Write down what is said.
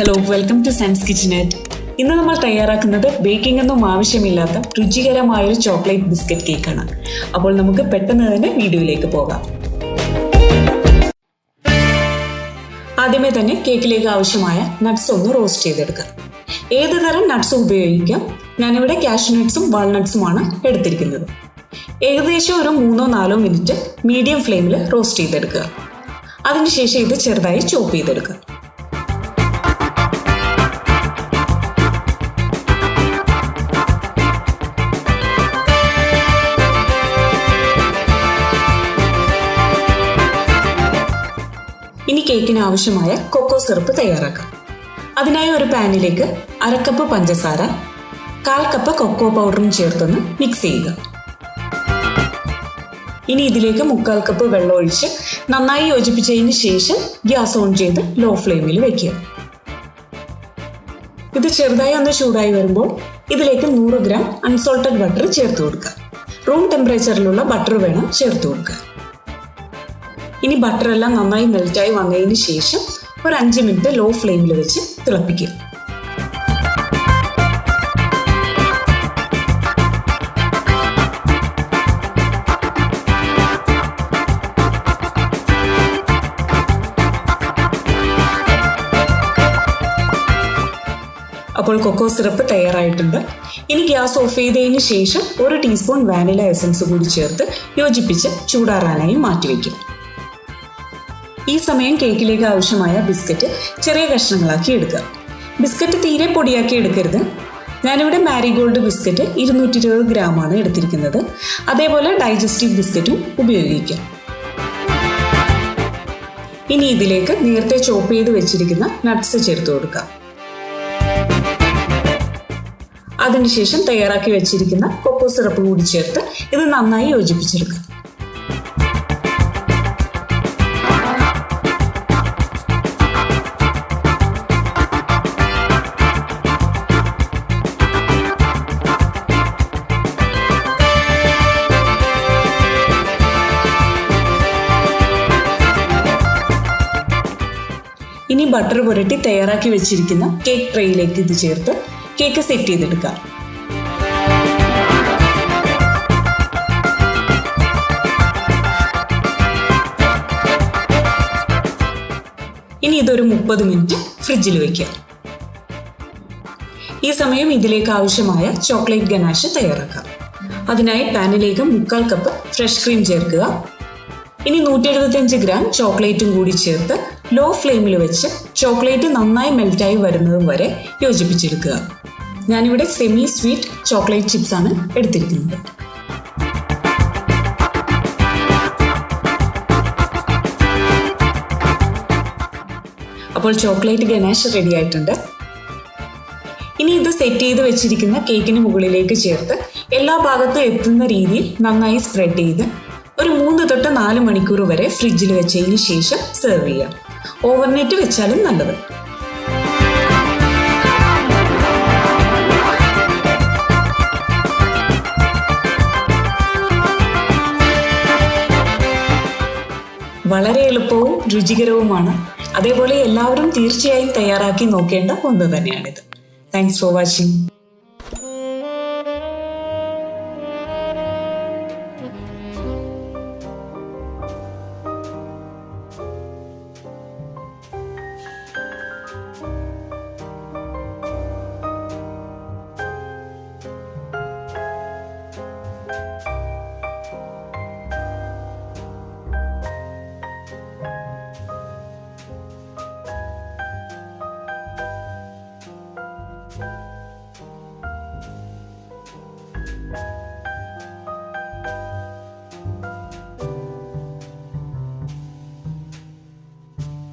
Hello, welcome to science kitchenette. ഇന്ന് നമ്മൾ തയ്യാറാക്കുന്നത് ബേക്കിംഗ് ഒന്നും ആവശ്യമില്ലാത്ത രുചികരമായ ഒരു ചോക്ലേറ്റ് ബിസ്ക്കറ്റ് കേക്കാണ്. അപ്പോൾ നമുക്ക് പെട്ടെന്ന് തന്നെ വീഡിയോയിലേക്ക് പോകാം. ആദ്യമേ തന്നെ കേക്കിലേക്ക് ആവശ്യമായ നട്ട്സ് ഒന്ന് റോസ്റ്റ് ചെയ്തെടുക്കാം. ഏത് തരം നട്ട്സ് ഉപയോഗിക്കാം. ഞാനിവിടെ കാഷ്യൂ നട്ട്സും വാൾനട്ട്സുമാണ് എടുത്തിരിക്കുന്നത്. ഏകദേശം ഒരു 3-4 മിനിറ്റ് മീഡിയം ഫ്ലെയിമിൽ റോസ്റ്റ് ചെയ്തെടുക്കുക. അതിനുശേഷം ഇത് ചെറുതായി ചോപ്പ് ചെയ്തെടുക്കുക. ഇനി കേക്കിന് ആവശ്യമായ കൊക്കോ സിറപ്പ് തയ്യാറാക്കാം. അതിനായി ഒരു പാനിലേക്ക് 1/2 കപ്പ് പഞ്ചസാര, 1/4 കപ്പ് കൊക്കോ പൗഡറും ചേർത്തൊന്ന് മിക്സ് ചെയ്യുക. ഇനി ഇതിലേക്ക് 1/4 കപ്പ് വെള്ളം ഒഴിച്ച് നന്നായി യോജിപ്പിച്ചതിന് ശേഷം ഗ്യാസ് ഓൺ ചെയ്ത് ലോ ഫ്ലെയിമിൽ വെക്കുക. ഇത് ചെറുതായി ഒന്ന് ചൂടായി വരുമ്പോൾ ഇതിലേക്ക് 100 ഗ്രാം അൺസോൾട്ടഡ് ബട്ടർ ചേർത്ത് കൊടുക്കുക. റൂം ടെമ്പറേച്ചറിലുള്ള ബട്ടർ വേണം ചേർത്ത് കൊടുക്കുക. ഇനി ബട്ടറെല്ലാം നന്നായി മെൽറ്റായി വന്നതിന് ശേഷം ഒരു 5 മിനിറ്റ് ലോ ഫ്ലെയിമിൽ വെച്ച് തിളപ്പിക്കുക. അപ്പോൾ കൊക്കോ സിറപ്പ് തയ്യാറായിട്ടുണ്ട്. ഇനി ഗ്യാസ് ഓഫ് ചെയ്തതിന് ശേഷം 1 ടീസ്പൂൺ വാനില എസൻസ് കൂടി ചേർത്ത് യോജിപ്പിച്ച് ചൂടാറാനായി മാറ്റിവെക്കും. ഈ സമയം കേക്കിലേക്ക് ആവശ്യമായ ബിസ്ക്കറ്റ് ചെറിയ കഷ്ണങ്ങളാക്കി എടുക്കുക. ബിസ്ക്കറ്റ് തീരെ പൊടിയാക്കി എടുക്കരുത്. ഞാനിവിടെ മാരിഗോൾഡ് ബിസ്ക്കറ്റ് 220 ഗ്രാമാണ് എടുത്തിരിക്കുന്നത്. അതേപോലെ ഡൈജസ്റ്റീവ് ബിസ്ക്കറ്റും ഉപയോഗിക്കാം. ഇനി ഇതിലേക്ക് നേരത്തെ ചോപ്പ് ചെയ്ത് വെച്ചിരിക്കുന്ന നട്ട്സ് ചേർത്ത് കൊടുക്കാം. അതിനുശേഷം തയ്യാറാക്കി വെച്ചിരിക്കുന്ന കൊക്കോ സിറപ്പ് കൂടി ചേർത്ത് ഇത് നന്നായി യോജിപ്പിച്ചെടുക്കുക. ഇനി ബട്ടർ പുരട്ടി തയ്യാറാക്കി വെച്ചിരിക്കുന്ന കേക്ക് ട്രേയിലേക്ക് ഇത് ചേർത്ത് കേക്ക് സെറ്റ് ചെയ്തെടുക്കാം. ഇനി ഇതൊരു 30 മിനിറ്റ് ഫ്രിഡ്ജിൽ വെക്കുക. ഈ സമയം ഇതിലേക്ക് ആവശ്യമായ ചോക്ലേറ്റ് ഗനാഷ് തയ്യാറാക്കാം. അതിനായി പാനിലേക്ക് 1/4 കപ്പ് ഫ്രഷ് ക്രീം ചേർക്കുക. ഇനി 175 ഗ്രാം ചോക്ലേറ്റും കൂടി ചേർത്ത് ലോ ഫ്ലെയിമിൽ വെച്ച് ചോക്ലേറ്റ് നന്നായി മെൽറ്റായി വരുന്നത് വരെ യോജിപ്പിച്ചെടുക്കുക. ഞാനിവിടെ സെമി സ്വീറ്റ് ചോക്ലേറ്റ് ചിപ്സ് ആണ് എടുത്തിരിക്കുന്നത്. അപ്പോൾ ചോക്ലേറ്റ് ഗനാഷ് റെഡി ആയിട്ടുണ്ട്. ഇനി ഇത് സെറ്റ് ചെയ്ത് വെച്ചിരിക്കുന്ന കേക്കിന് മുകളിലേക്ക് ചേർത്ത് എല്ലാ ഭാഗത്തും എത്തുന്ന രീതിയിൽ നന്നായി സ്പ്രെഡ് ചെയ്ത് ഒരു 3-4 മണിക്കൂർ വരെ ഫ്രിഡ്ജിൽ വെച്ചതിന് ശേഷം സെർവ് ചെയ്യാം. ഓവർനൈറ്റ് വെച്ചാലും നല്ലത്. വളരെ എളുപ്പവും രുചികരവുമാണ്. അതേപോലെ എല്ലാവരും തീർച്ചയായും തയ്യാറാക്കി നോക്കേണ്ട ഒന്ന് തന്നെയാണിത്. Thanks for watching.